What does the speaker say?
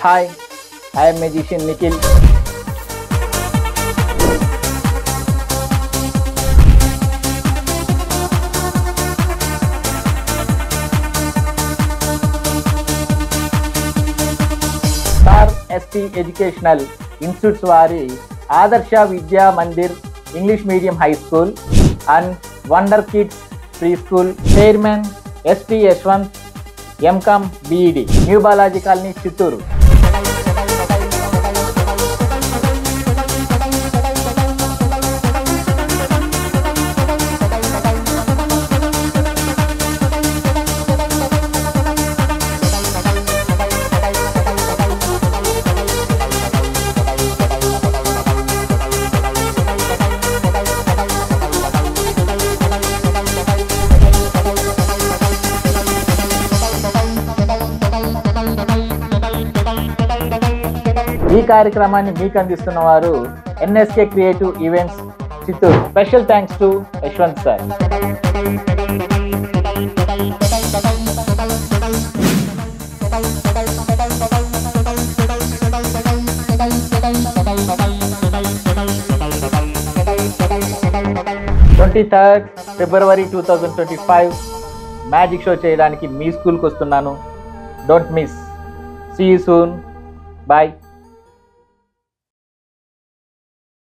Hi, I am magician Nikhil. Star ST Educational Institutes వారి Adarsh Vidya Mandir English medium high school and Wonder Kids preschool chairman ST Yashwant MCom BEd New Balaji colony Chittoor. ఈ కార్యక్రమాన్ని మీకు అందిస్తున్న వారు NSK creative events Chittoor. Special thanks to Yashwant sir. February 23, 2025 magic show చేయడానికి మీ స్కూల్కి వస్తున్నాను. Don't miss. See you soon. Bye.